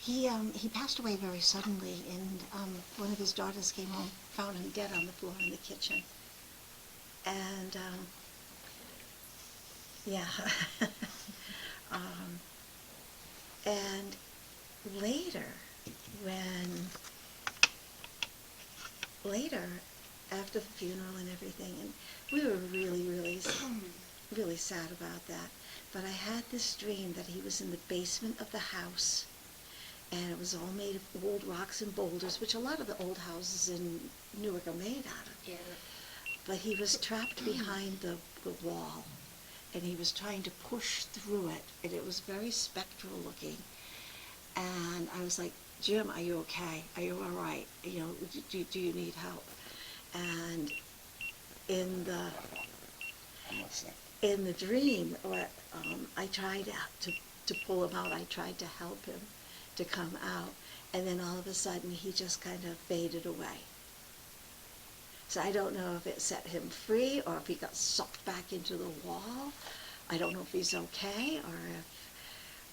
He passed away very suddenly, and one of his daughters came home, found him dead on the floor in the kitchen. And yeah, um, and later, when later, after the funeral and everything, and we were really, really, really sad about that. But I had this dream that he was in the basement of the house, and it was all made of old rocks and boulders, which a lot of the old houses in Newark are made out of. Yeah. But he was trapped behind the wall, and he was trying to push through it, and it was very spectral looking. And I was like, Jim, are you okay? Are you all right? You know, do you need help? And in the I'm listening. in the dream, I tried to pull him out. I tried to help him to come out, and then all of a sudden he just kind of faded away. So I don't know if it set him free or if he got sucked back into the wall. I don't know if he's okay or if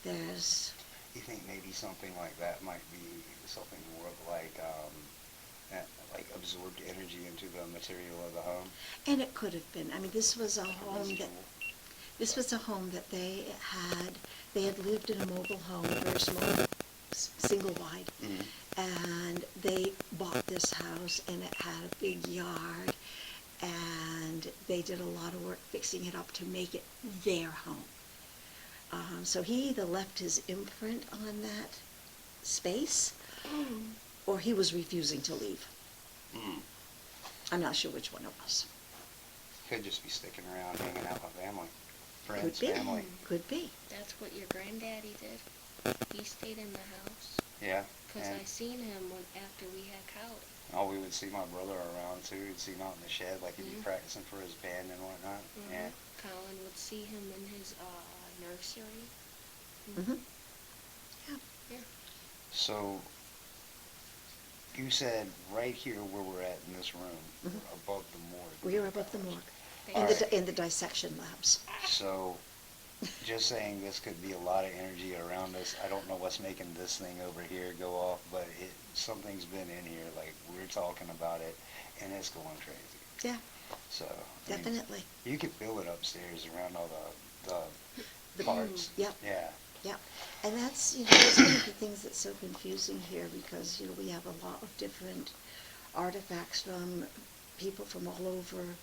there's... You think maybe something like that might be something more of like absorbed energy into the material of the home? And it could have been. I mean, this was a home that they had lived in a mobile home, a very small, single wide, and they bought this house, and it had a big yard, and they did a lot of work fixing it up to make it their home. So he either left his imprint on that space, or he was refusing to leave. I'm not sure which one it was. Could just be sticking around, hanging out with family, friends, Could be. family. Could be. That's what your granddaddy did. He stayed in the house. Yeah. Because I seen him after we had Cowley. Oh, we would see my brother around too. We'd see him out in the shed, like he'd be practicing for his band and whatnot. Yeah. Colin would see him in his nursery. Yeah. So, you said right here where we're at in this room, above the morgue. We were above the morgue, in the dissection labs. So, just saying this could be a lot of energy around us. I don't know what's making this thing over here go off, but something's been in here. Like, we're talking about it, and it's going crazy. Yeah. So, Definitely. You can feel it upstairs around all the parts. Yep. Yeah. Yep. And that's, that's one of the things that's so confusing here, because, we have a lot of different artifacts from people from all over,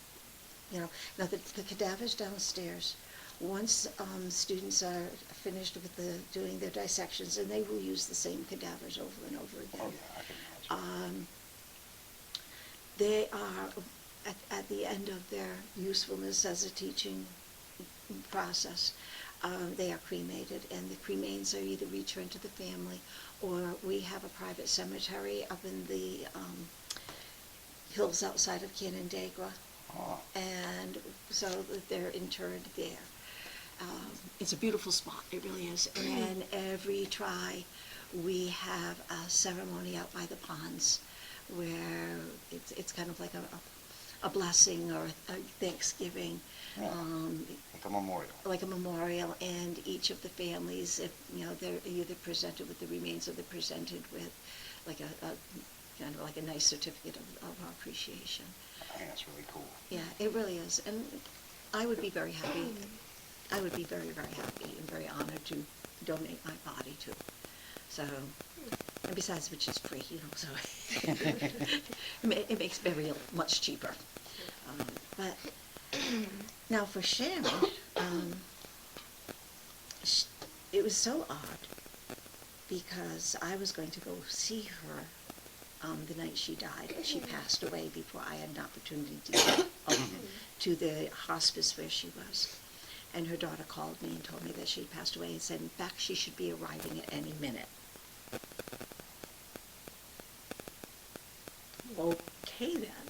Now, the cadavers downstairs, once students are finished with doing their dissections, and they will use the same cadavers over and over again. Oh, yeah, I can imagine. They are, at the end of their usefulness as a teaching process, they are cremated, and the cremains are either returned to the family, or we have a private cemetery up in the hills outside of Canandaigua, and so they're interred there. It's a beautiful spot, it really is. And every try, we have a ceremony out by the ponds, where it's kind of like a blessing or a Thanksgiving. Like a memorial. Like a memorial, and each of the families, if they're either presented with the remains or they're presented with like a kind of like a nice certificate of appreciation. I think that's really cool. Yeah, it really is, and I would be very happy. I would be very, very happy and very honored to donate my body to. So, and besides which it's free, so it makes burial much cheaper. But now for Sharon, it was so odd, because I was going to go see her the night she died. She passed away before I had an opportunity to get to the hospice where she was. And her daughter called me and told me that she had passed away, and said, in fact, she should be arriving at any minute. Okay then.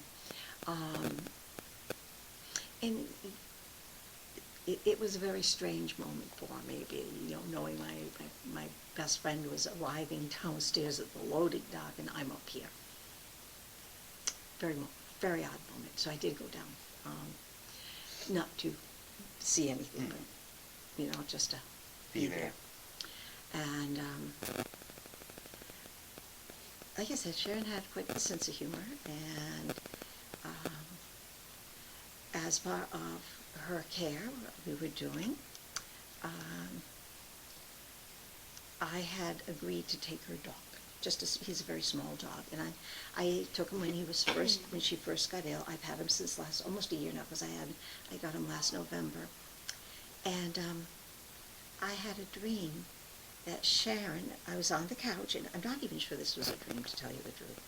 And it was a very strange moment for me, knowing my best friend was arriving downstairs at the loading dock, and I'm up here. Very odd moment. So I did go down, not to see anything, but just to be there. And like I said, Sharon had quite a sense of humor, and as part of her care we were doing, um, I had agreed to take her dog. He's a very small dog, and I took him when when she first got ill. I've had him since almost a year now, because I got him last November, and I had a dream that Sharon, I was on the couch, and I'm not even sure this was a dream, to tell you the truth.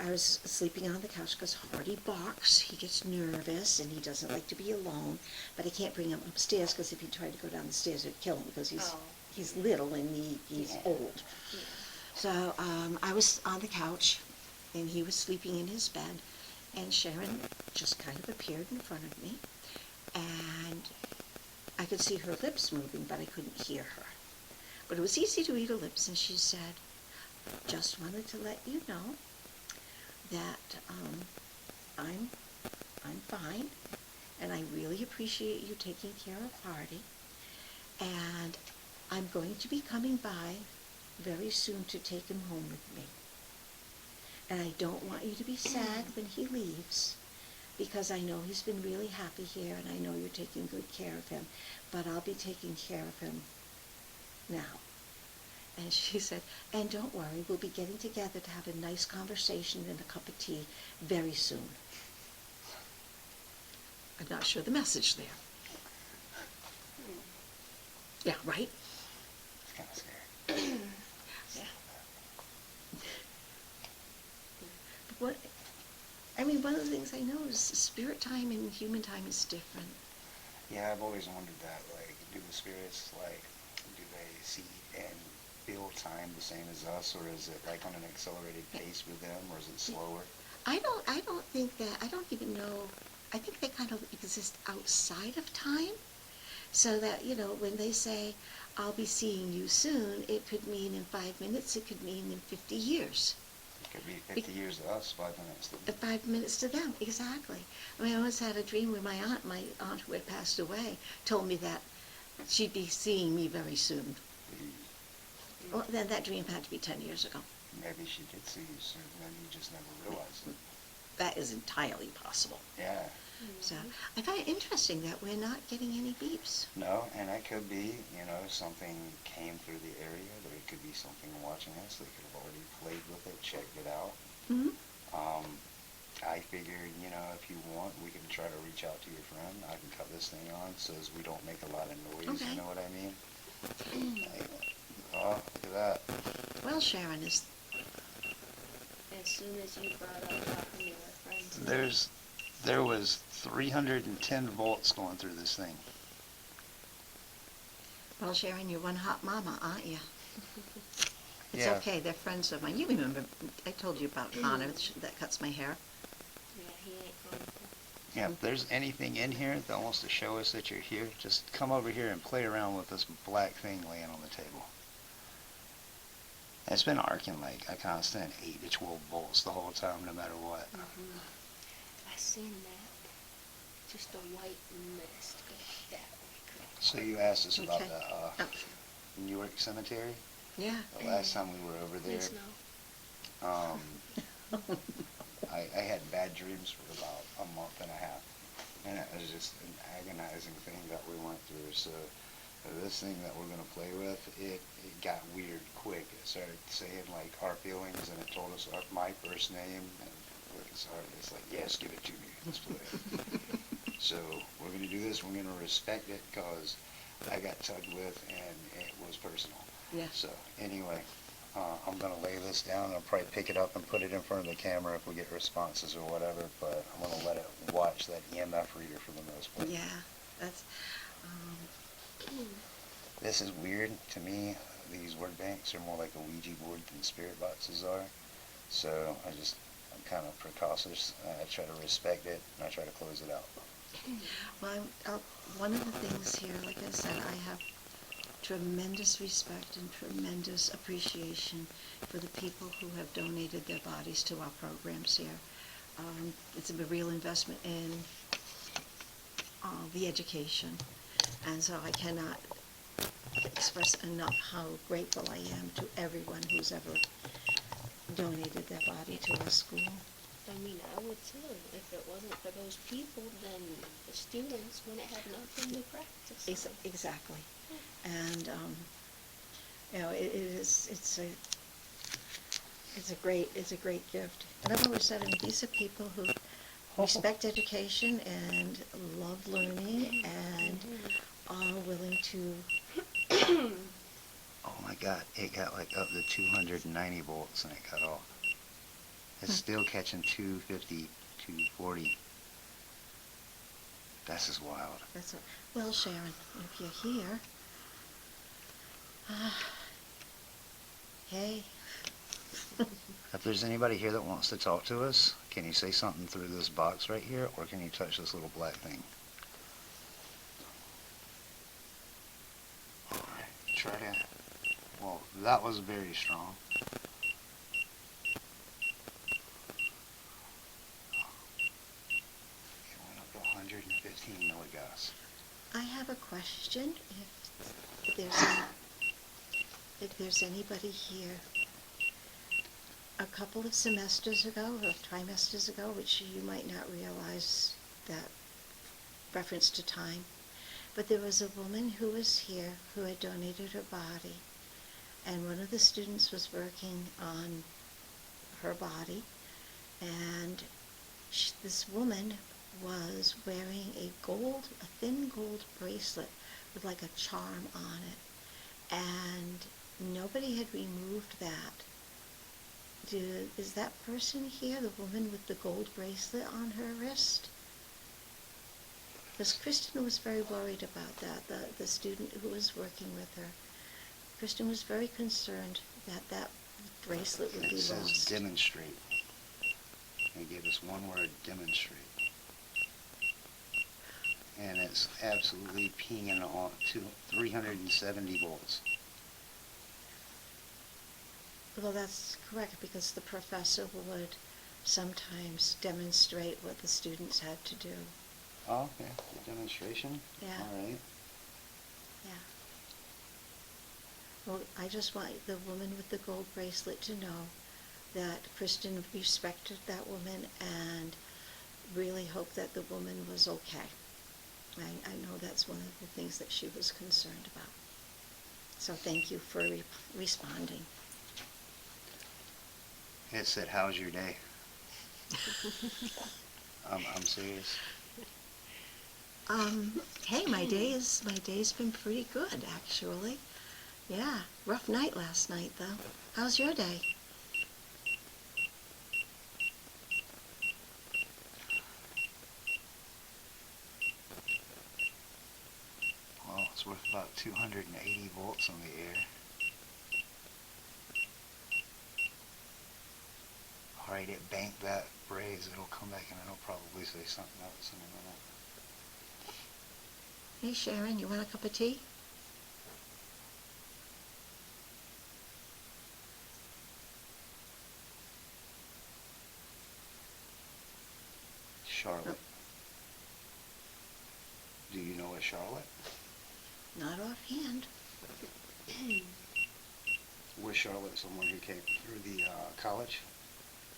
I was sleeping on the couch because Hardy barks. He gets nervous, and he doesn't like to be alone, but I can't bring him upstairs, because if he tried to go down the stairs, it'd kill him, because he's little and he's old. Yeah. So I was on the couch, and he was sleeping in his bed, and Sharon just kind of appeared in front of me, and I could see her lips moving, but I couldn't hear her. But it was easy to read her lips, and she said, "Just wanted to let you know that I'm fine, and I really appreciate you taking care of Hardy, and I'm going to be coming by very soon to take him home with me. And I don't want you to be sad when he leaves, because I know he's been really happy here, and I know you're taking good care of him, but I'll be taking care of him now." And she said, "And don't worry, we'll be getting together to have a nice conversation and a cup of tea very soon." I'm not sure the message there. Yeah, right? It's kind of scary. Yeah. But one of the things I know is spirit time and human time is different. Yeah, I've always wondered that. Like, do the spirits, do they see and feel time the same as us, or is it like on an accelerated pace with them, or is it slower? I don't think that, I don't even know, I think they kind of exist outside of time, so that, when they say, "I'll be seeing you soon," it could mean in 5 minutes, it could mean in 50 years. It could be 50 years to us, 5 minutes to them. 5 minutes to them, exactly. I once had a dream where my aunt who had passed away, told me that she'd be seeing me very soon. Well, then that dream had to be 10 years ago. Maybe she did see you soon, and you just never realized it. That is entirely possible. Yeah. So I find it interesting that we're not getting any beeps. No, and that could be, something came through the area, or it could be something watching us. They could have already played with it, checked it out. Mm-hmm. I figured, if you want, we can try to reach out to your friend. I can cut this thing on so as we don't make a lot of noise, Okay. you know what I mean? Oh, look at that. Well, Sharon, As soon as you brought up talking to your friends. There was 310 volts going through this thing. well, Sharon, you're one hot mama, aren't you? It's Yeah. okay, they're friends of mine. You remember, I told you about Hannah that cuts my hair. Yeah, he ain't going to. Yeah, if there's anything in here that wants to show us that you're here, just come over here and play around with this black thing laying on the table. It's been arcing like a constant 8 to 12 volts the whole time, no matter what. I seen that. Just a white mist go that way. So you asked us about Okay. the Newark Cemetery. Yeah. The last time we were over there, Yes, no. I had bad dreams for about a month and a half, and it was just an agonizing thing that we went through. So this thing that we're going to play with, it got weird quick. It started saying our feelings, and it told us my first name, and it's like, yes, give it to me, let's play it. So we're going to do this. We're going to respect it, because I got tugged with, and it was personal. Yeah. So anyway, I'm going to lay this down. I'll probably pick it up and put it in front of the camera if we get responses or whatever, but I'm going to let it watch that EMF reader for the most part. Yeah, that's, This is weird to me. These word banks are more like a Ouija board than spirit boxes are. So I'm kind of precautious. I try to respect it, and I try to close it out. well, one of the things here, like I said, I have tremendous respect and tremendous appreciation for the people who have donated their bodies to our programs here. It's a real investment in the education, and so I cannot express enough how grateful I am to everyone who's ever donated their body to a school. I mean, I would too. If it wasn't for those people, then the students wouldn't have nothing to practice on. Exactly. And, you know, it's a great gift. And I've always said, I mean, these are people who respect education and love learning and are willing to. Oh my God, it got like up to 290 volts and it cut off. It's still catching 250, 240. That's just wild. That's a, well, Sharon, if you're here, hey. If there's anybody here that wants to talk to us, can you say something through this box right here, or can you touch this little black thing? Alright, try to, well, that was very strong. It went up to 115 milligauss. I have a question. If there's anybody here, a couple of semesters ago or trimesters ago, which you might not realize that reference to time, but there was a woman who was here who had donated her body, and one of the students was working on her body, and this woman was wearing a thin gold bracelet with like a charm on it, and nobody had removed that. Is that person here the woman with the gold bracelet on her wrist? Because Kristen was very worried about that, the student who was working with her. Kristen was very concerned that that bracelet would be It says lost. demonstrate. They gave us one word, demonstrate. And it's absolutely pinging on to 370 volts. Well, that's correct, because the professor would sometimes demonstrate what the students had to do. Oh, okay. The demonstration? Yeah. All right. Yeah. Well, I just want the woman with the gold bracelet to know that Kristen respected that woman and really hoped that the woman was okay. I know that's one of the things that she was concerned about. So thank you for responding. It said, how's your day? I'm serious. Hey, my day's been pretty good, actually. Yeah, rough night last night, though. How's your day? Well, it's worth about 280 volts on the air. Alright, it banked that raise. It'll come back and it'll probably say something else in a minute. Hey, Sharon, you want a cup of tea? Charlotte. Do you know a Charlotte? Not offhand. Was Charlotte someone who came through the college?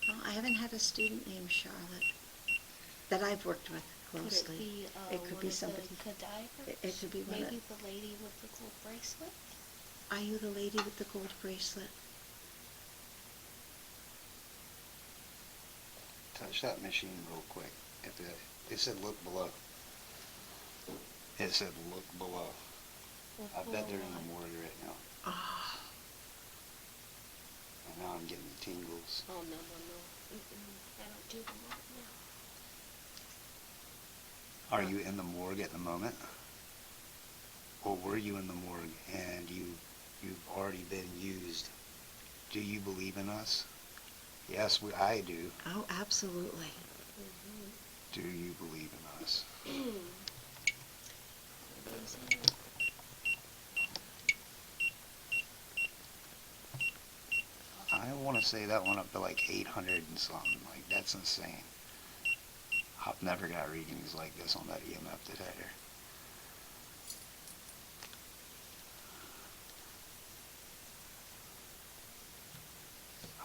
Well, I haven't had a student named Charlotte that I've worked with closely. Could it be It could one be of somebody. the cadavers? It could be one Maybe of. the lady with the gold bracelet? Are you the lady with the gold bracelet? Touch that machine real quick. It said look below. It said look below. I bet they're in the morgue right now. Ah, And now I'm getting the tingles. Oh, no. I don't do the morgue now. Are you in the morgue at the moment? Or were you in the morgue and you've already been used? Do you believe in us? Yes, I do. oh, absolutely. Do you believe in us? I want to say that went up to like 800 and something. Like, that's insane. I've never got readings like this on that EMF detector.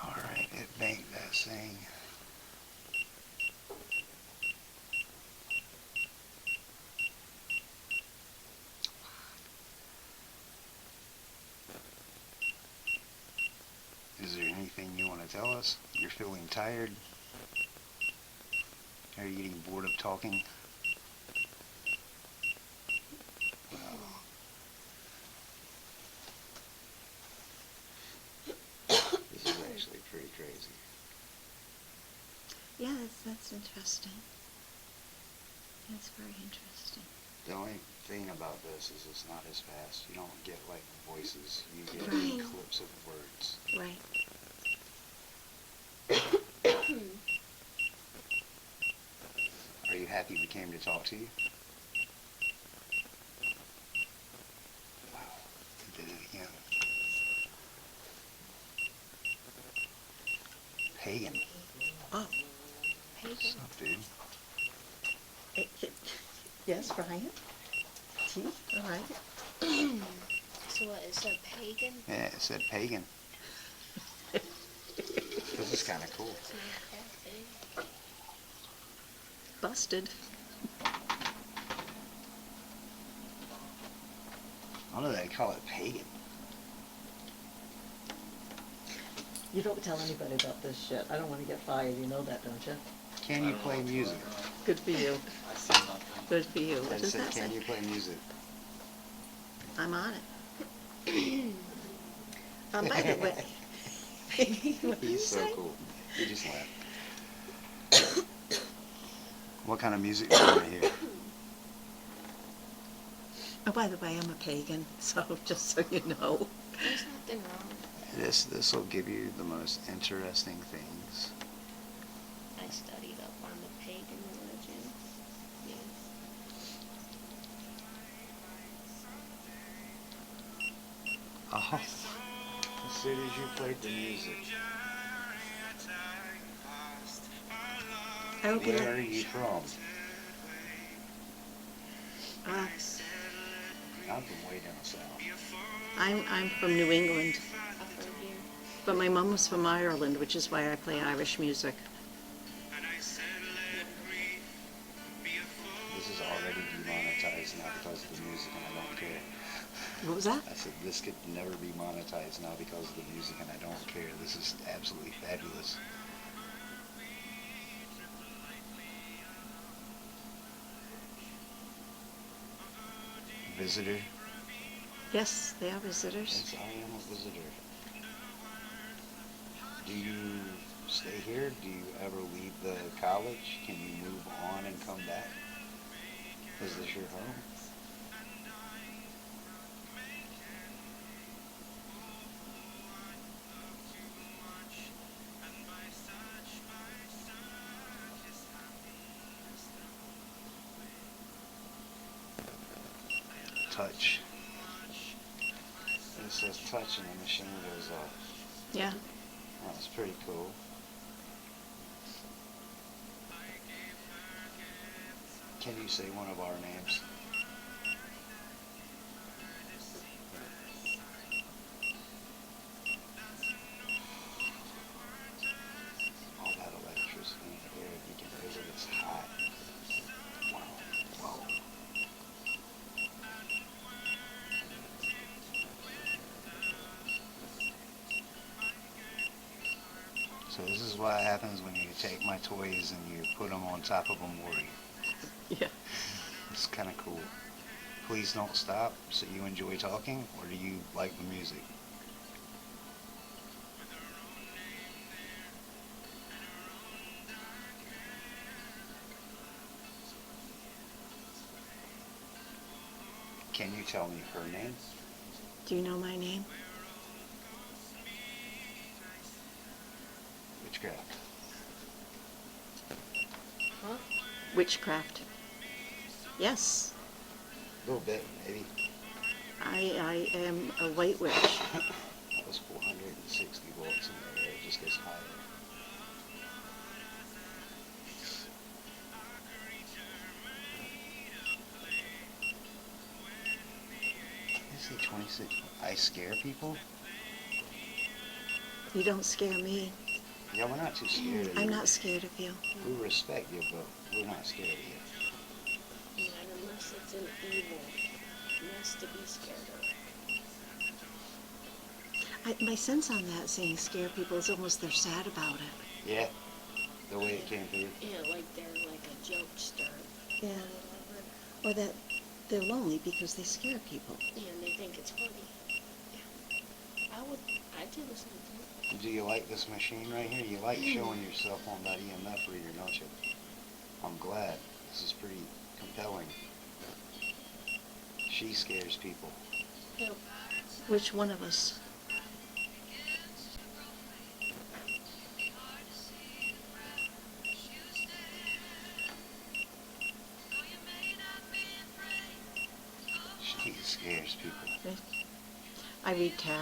Alright, tell us? You're feeling tired? Are you getting bored of talking? Wow. This is actually pretty crazy. Yeah, that's interesting. That's very interesting. The only thing about this is it's not as fast. You don't get like voices. You get Right. clips of words. Right. Are you happy we came to talk to you? Wow. You did it again. Pagan. Oh. What's up, dude? Yes, Brian? Tea? All right. So what, is a pagan? Yeah, it said pagan. This is kind of cool. It's not that big. Busted. I don't know, they call it pagan. You don't tell anybody about this shit. I don't want to get fired. You know that, don't you? Can you play music? Good for you. I see nothing. Good for you. I What does said, that can say? you play music? I'm on it. By the way. What did you He's so say? cool. He just laughed. What kind of music do you want to hear? Oh, by the way, I'm a pagan, so just so you know. There's nothing wrong. This will give you the most interesting things. I studied up on the pagan religion. Yes. Oh, as soon as you played the music. I hope you Where are you from? uh, I'm from way down south. I'm from New England, I've heard you. but my mom was from Ireland, which is why I play Irish music. This is already demonetized now because of the music and I don't care. What was that? I said this could never be monetized now because of the music and I don't care. This is absolutely fabulous. Visitor? Yes, they are visitors. Yes, I am a visitor. Do you stay here? Do you ever leave the college? Can you move on and come back? Is this your home? Touch. It says touch and the machine goes off. Yeah. That's pretty cool. Can you say one of our names? All that electricity in the air, you can feel it, it's hot. Wow. Whoa. So this is what happens when you take my toys and you put them on top of a morgue. Yeah. It's kind of cool. Please don't stop. So you enjoy talking, or do you like the music? Can you tell me her name? Do you know my name? Witchcraft. Huh? Witchcraft. Yes, A little bit, maybe. I am a white witch. That was 460 volts in there. It just gets higher. I see 26. I scare people? You don't scare me. Yeah, we're not too scared of you. I'm not scared of you. We respect you, but we're not scared of you. Not unless it's an evil mess to be scared of. My sense on that saying scare people is almost they're sad about it. Yeah, the way it came through. Yeah, like they're like a jokester. Yeah. Or that they're lonely because they scare people. Yeah, and they think it's funny. Yeah. I'd do the same thing. Do you like this machine right here? You like showing yourself on that EMF reader, don't you? I'm glad. This is pretty compelling. She scares people. Yep. Which one of us? She scares people. I read tarot.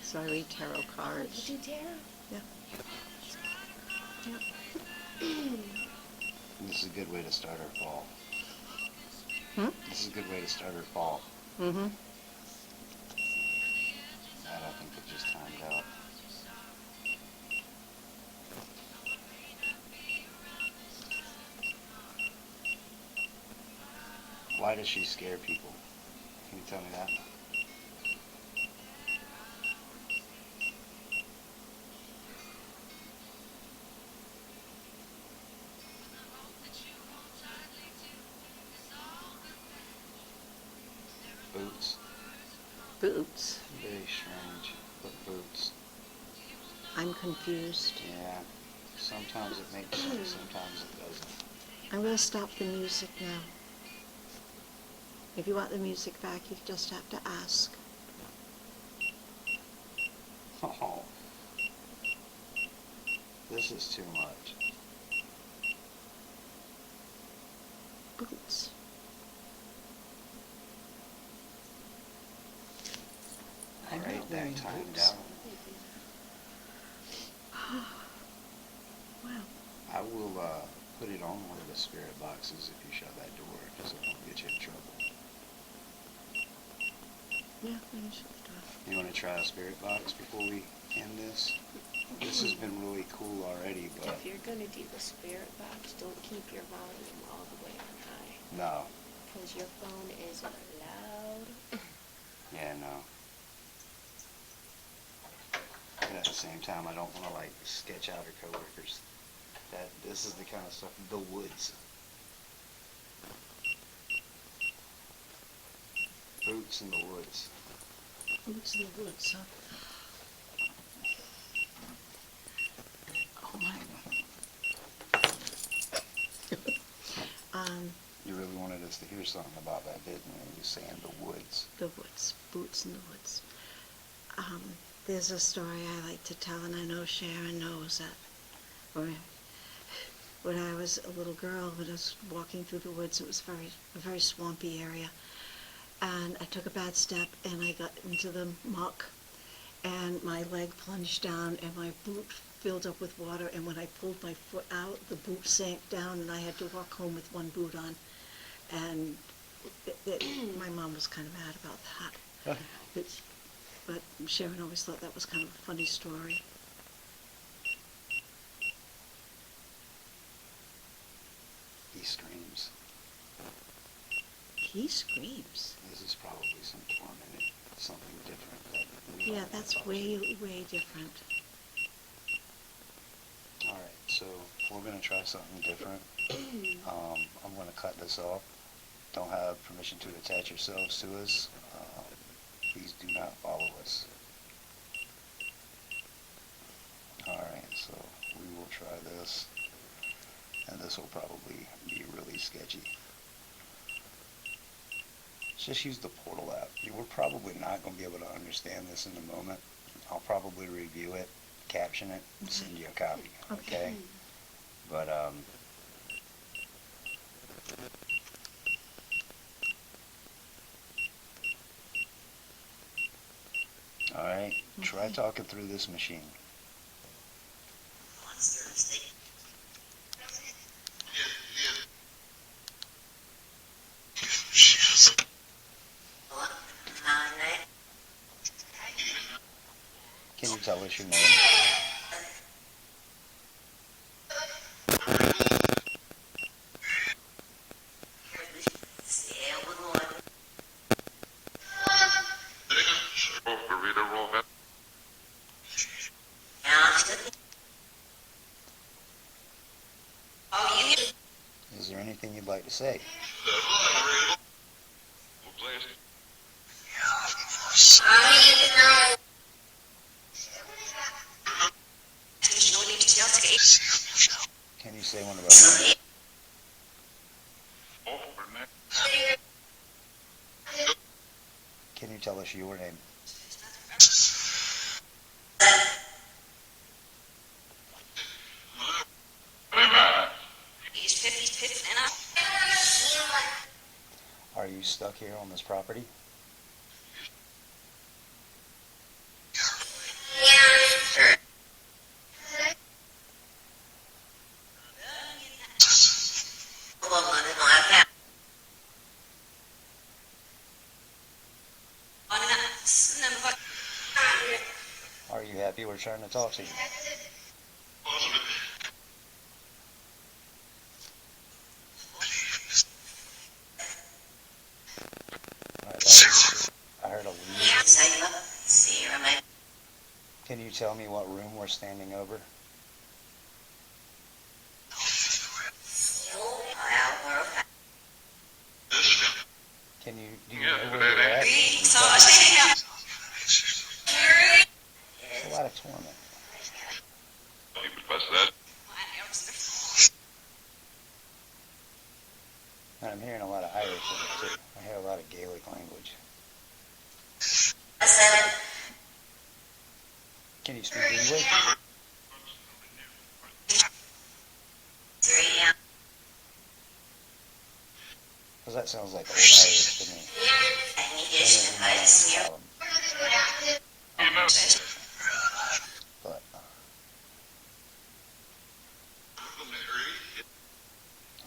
So I read tarot You cards. do tarot? Yeah. This is a good way to start our fall. Hmm? This is a good way to start our fall. Mm-hmm. That I think it just timed out. Why does she scare people? Can you tell me that? Boots. Boots. Very strange. But boots. I'm confused. Yeah. Sometimes it makes sense, sometimes it doesn't. I'm going to stop the music now. If you want the music back, you just have to ask. Oh. This is too much. Boots. I'm Alright, not wearing that timed boots. out. Wow. I will put it on one of the spirit boxes if you shut that door, because it won't get you in trouble. Yeah, I should do it. You want to try a spirit box before we end this? This has been really cool already, but If you're gonna do the spirit box, don't keep your volume all the way on high. no. Because your phone is loud. Yeah, no. But at the same time, I don't want to like sketch out her coworkers. This is the kind of stuff. The woods. Boots in the woods. Boots in the woods, huh? Oh my. You really wanted us to hear something about that, didn't you? You saying the woods. The woods. Boots in the woods. There's a story I like to tell, and I know Sharon knows that. When I was a little girl, when I was walking through the woods, it was a very swampy area. And I took a bad step, and I got into the muck, and my leg plunged down, and my boot filled up with water, and when I pulled my foot out, the boot sank down, and I had to walk home with one boot on. And my mom was kind of mad about that. But Sharon always thought that was kind of a funny story. He screams. He screams. This is probably some tormented, something different. That we don't Yeah, know that's about. way different. Alright, so we're going to try something different. I'm going to cut this off. Don't have permission to attach yourselves to us. Please do not follow us. Alright, so we will try this. And this will probably be really sketchy. Let's just use the portal app. We're probably not going to be able to understand this in the moment. I'll probably review it, caption it, and send you a copy. Okay? But, alright, try talking through this machine. Can you tell us your name? Burrito roll, man. anything you'd like to say. Can you say one of our names? Can you tell us your name? Are you stuck here on this property? Are you happy we're trying to talk to you? Alright, I heard a lead. Can you tell me what room we're standing over? Do you know where you're at? It's a lot of torment. And I'm hearing a lot of Irish in it too. I hear a lot of Gaelic language. Can you speak English? Because that sounds like old Irish to me. But,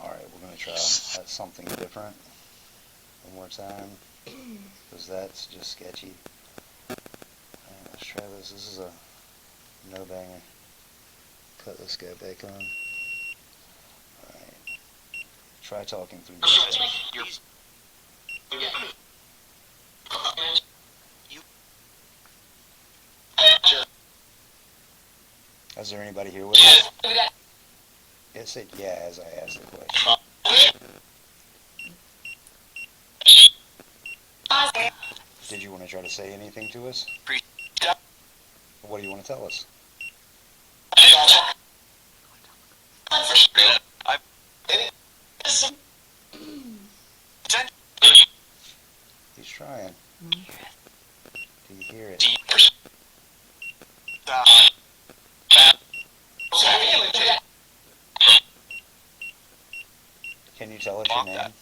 alright, we're going to try something different one more time. Because that's just sketchy. Let's try this. This is a no banger. Cut this guy back on. Alright. Try talking through this. Is there anybody here with us? It said yeah as I asked the question. Did you want to try to say anything to us? What do you want to tell us? He's trying. Do you hear it? Can you tell us your name?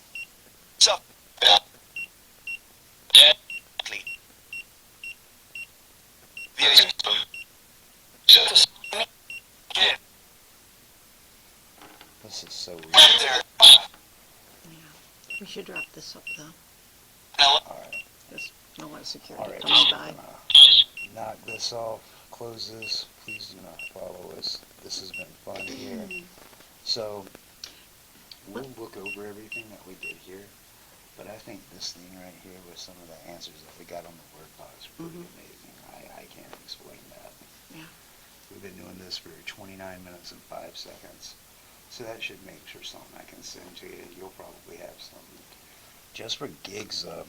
This is so weird. Yeah. We should wrap this up though. Alright. Because I don't want security Alright, coming we're by. gonna knock this off, close this. Please do not follow us. This has been fun here. So, we'll look over everything that we did here. But I think this thing right here with some of the answers that we got on the word box are pretty amazing. I can't explain that. Yeah. We've been doing this for 29 minutes and 5 seconds. So that should make sure something I can send to you. You'll probably have something. Just for gigs though.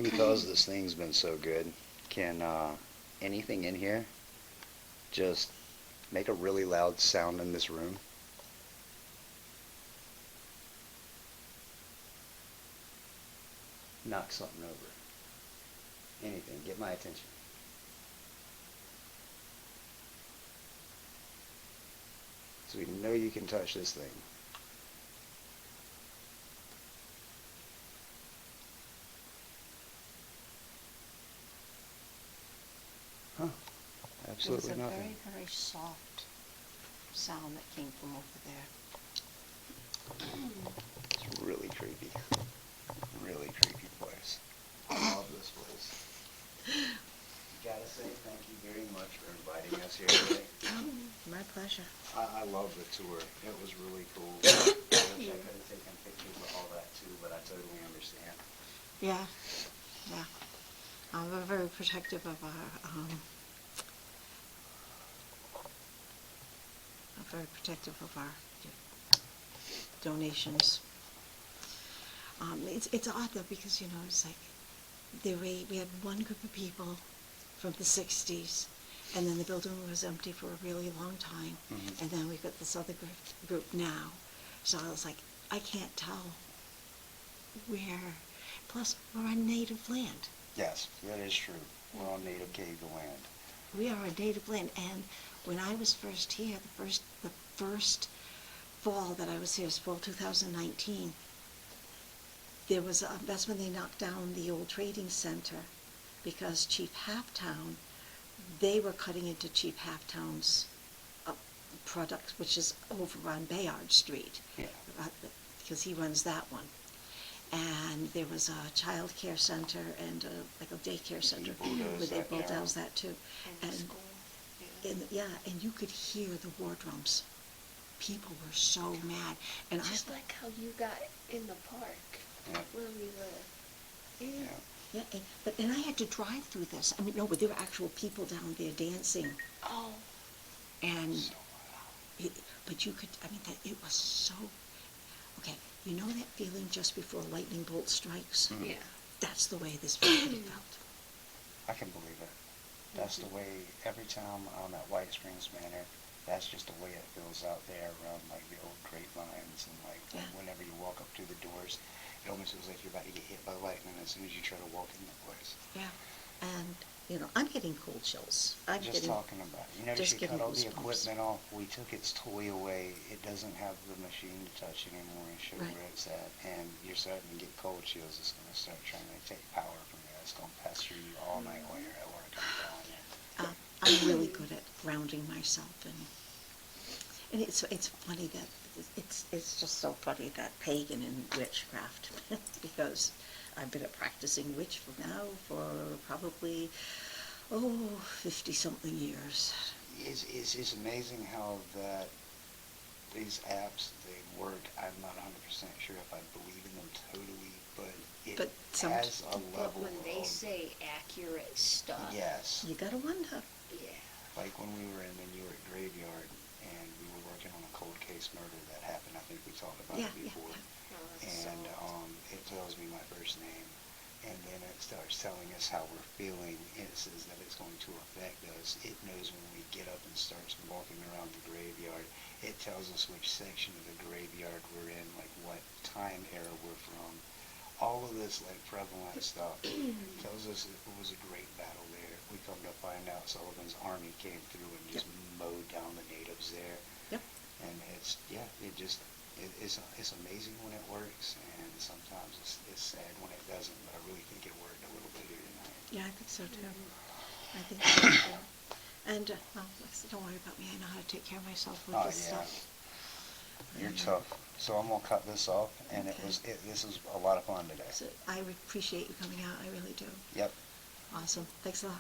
Because this thing's been so good, can anything in here just make a really loud sound in this room? Knock something over. Anything. Get my attention. So we know you can touch this thing. Huh. Absolutely It was a nothing. very, very soft sound that came from over there. It's really creepy. Really creepy place. I love this place. Gotta say thank you very much for inviting us here today. My pleasure. I love the tour. It was really cool. I wish I could have taken pictures of all that too, but I totally understand. Yeah, yeah. We're very protective of our donations. It's odd though, because, you know, it's like, we had one group of people from the sixties, and then the building was empty for a really long time, Mhm. and then we've got this other group now. So I was like, I can't tell where, plus, we're on native land. Yes, that is true. We're on native Cayuga land. We are on native land, and when I was first here, the first fall that I was here, was fall 2019, that's when they knocked down the old trading center, because Chief Halftown, they were cutting into Chief Halftown's product, which is over on Bayard Street. Yeah. Because he runs that one. And there was a child care center and like a daycare center bulldozed where they that down. bulldozed that too. And the And, school. Yeah. and you could hear the war drums. People were so mad. And Just like how you got in the park Yeah. when we were. Yeah. Yeah. and I had to drive through this. I mean, no, but there were actual people down there dancing. Oh. And So, but you could, I mean, it was so, okay, you know that feeling just before a lightning bolt strikes? Mhm. Yeah. That's the way this family felt. I can believe it. That's the way every time I'm at White Springs Manor, that's just the way it feels out there around like the old grapevines, and like Yeah. whenever you walk up to the doors, it almost feels like you're about to get hit by lightning as soon as you try to walk in the place. Yeah. And, you know, I'm getting cold chills. I'm Just getting, talking about it. You notice just you getting cut all the goosebumps. equipment off. We took its toy away. It doesn't have the machine to touch anymore and show Right. where it's at. And you're starting to get cold chills. It's going to start trying to take power from you. It's going to pester you all night while you're at work. I'm telling you. I'm really good at grounding myself, and it's funny that, it's just so funny that pagan and witchcraft, because I've been practicing witch for probably, 50-something years. It's amazing how that these apps, they work. I'm not 100% sure if I believe in them totally, but it But has a But level when they of, say accurate stuff. yes. You gotta wonder. Yeah. Like when we were in the Newark graveyard and we were working on a cold case murder that happened, I think we talked about Yeah, it yeah, before. yeah. Oh, that's And so- it tells me my first name, and then it starts telling us how we're feeling. It says that it's going to affect us. It knows when we get up and starts walking around the graveyard. It tells us which section of the graveyard we're in, like what time era we're from. All of this like prevalent stuff tells us if it was a great battle there. We come to find out Sullivan's army came through and just mowed down the natives there. Yep. And it's amazing when it works, and sometimes it's sad when it doesn't, but I really think it worked a little bit here tonight. Yeah, I think so too. I think so too. And, well, don't worry about me. I know how to take care of myself with Oh, this yeah. stuff. You're And, tough. So I'm gonna cut this off, and Okay. this was a lot of fun today. So I appreciate you coming out. I really do. Yep. Awesome. Thanks a lot.